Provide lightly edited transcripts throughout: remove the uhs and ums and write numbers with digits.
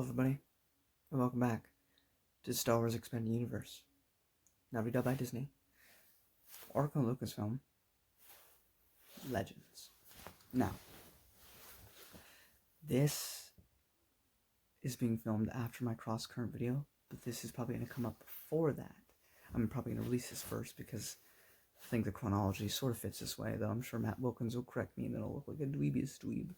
everybody, and welcome back to Star Wars Expanded Universe, now redubbed by Disney, Oracle and Lucasfilm, Legends. Now, this is being filmed after my cross-current video, but this is probably going to come up before that. I'm probably going to release this first because I think the chronology sort of fits this way, though I'm sure Matt Wilkins will correct me and it'll look like a dweebiest dweeb.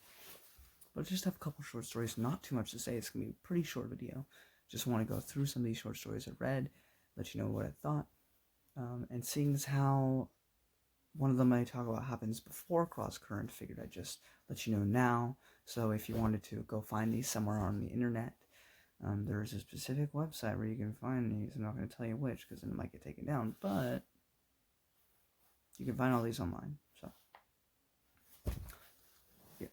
But I just have a couple short stories, not too much to say. It's going to be a pretty short video. Just want to go through some of these short stories I read, let you know what I thought. And seeing as how one of them I talk about happens before Cross Current, figured I'd just let you know now. So if you wanted to go find these somewhere on the internet, there is a specific website where you can find these. I'm not going to tell you which because then it might get taken down, but you can find all these online. So, yeah.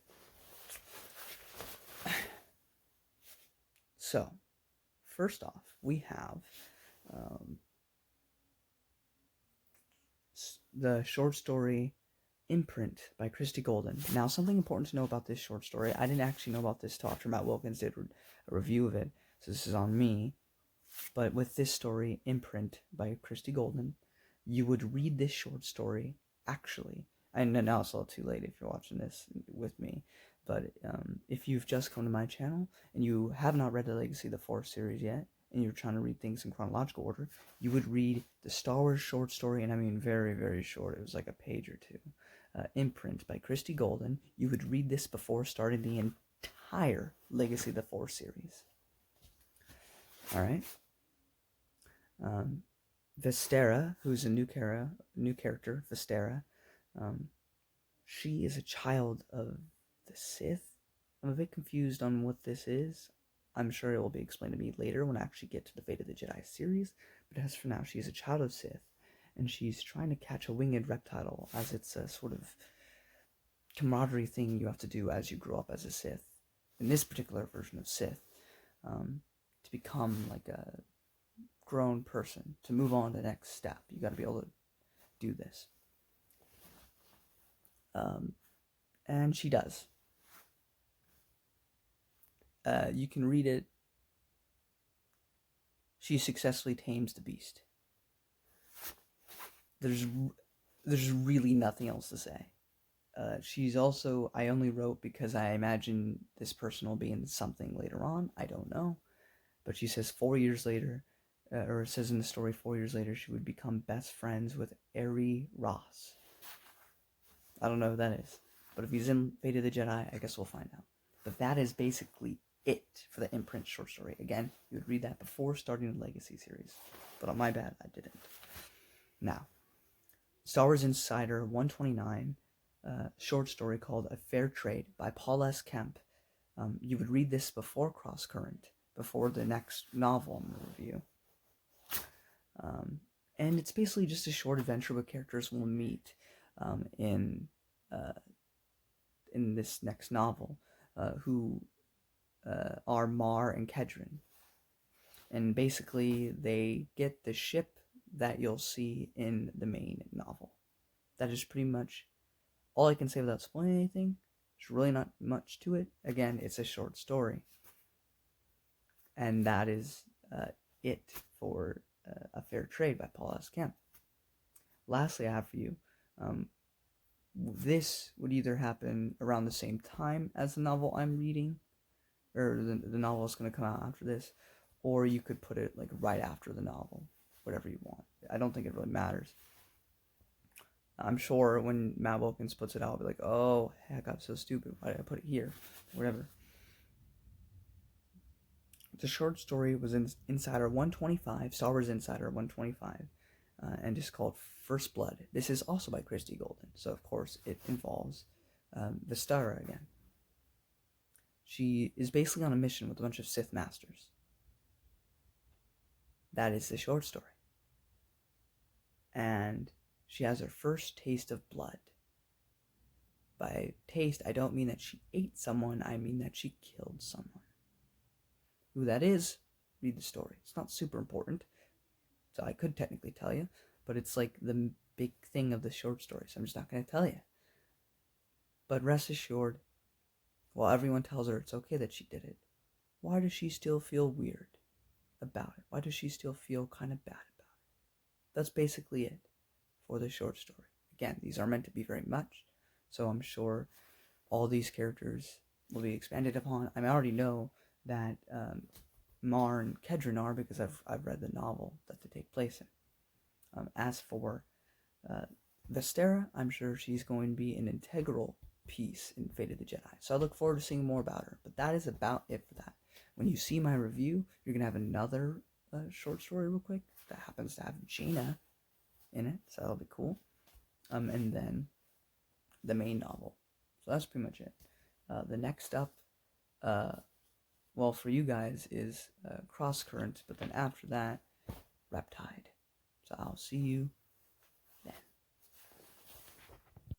So, first off, we have the short story Imprint by Christy Golden. Now, something important to know about this short story, I didn't actually know about this till after Matt Wilkins did a review of it, so this is on me. But with this story, Imprint by Christy Golden, you would read this short story, actually, and now it's a little too late if you're watching this with me, but if you've just come to my channel and you have not read the Legacy of the Force series yet, and you're trying to read things in chronological order, you would read the Star Wars short story, and I mean very, very short, it was like a page or two, Imprint by Christy Golden. You would read this before starting the entire Legacy of the Force series. Alright? Vestera, who's a new character, Vestera, she is a child of the Sith. I'm a bit confused on what this is. I'm sure it will be explained to me later when I actually get to the Fate of the Jedi series, but as for now, she is a child of Sith, and she's trying to catch a winged reptile, as it's a sort of camaraderie thing you have to do as you grow up as a Sith, in this particular version of Sith, to become like a grown person, to move on to the next step. You got to be able to do this. And she does. You can read it. She successfully tames the beast. There's really nothing else to say. She's also, I only wrote because I imagine this person will be in something later on. I don't know. But she says 4 years later, or it says in the story 4 years later, she would become best friends with Ari Ross. I don't know who that is. But if he's in Fate of the Jedi, I guess we'll find out. But that is basically it for the Imprint short story. Again, you would read that before starting the Legacy series. But on my bad, I didn't. Now, Star Wars Insider 129, short story called A Fair Trade by Paul S. Kemp. You would read this before Cross Current, before the next novel I'm going to review. And it's basically just a short adventure where characters will meet in this next novel, who are Mar and Kedron. And basically, they get the ship that you'll see in the main novel. That is pretty much all I can say without spoiling anything. There's really not much to it. Again, it's a short story. And that is it for A Fair Trade by Paul S. Kemp. Lastly, I have for you, this would either happen around the same time as the novel I'm reading, or the novel is going to come out after this, or you could put it like right after the novel, whatever you want. I don't think it really matters. I'm sure when Matt Wilkins puts it out, I'll be like, oh, heck, I'm so stupid. Why did I put it here? Whatever. The short story was in Insider 125, Star Wars Insider 125, and it's called First Blood. This is also by Christy Golden, so of course it involves Vestera again. She is basically on a mission with a bunch of Sith Masters. That is the short story. And she has her first taste of blood. By taste, I don't mean that she ate someone, I mean that she killed someone. Who that is, read the story. It's not super important, so I could technically tell you, but it's like the big thing of the short story, so I'm just not going to tell you. But rest assured, while everyone tells her it's okay that she did it, why does she still feel weird about it? Why does she still feel kind of bad about it? That's basically it for the short story. Again, these are meant to be very much, so I'm sure all these characters will be expanded upon. I already know that Mar and Kedron are, because I've read the novel that they take place in. As for Vestera, I'm sure she's going to be an integral piece in Fate of the Jedi. So I look forward to seeing more about her. But that is about it for that. When you see my review, you're going to have another short story real quick that happens to have Jaina in it. So that'll be cool. And then the main novel. So that's pretty much it. The next up, well, for you guys is Cross Currents. But then after that, Reptide. So I'll see you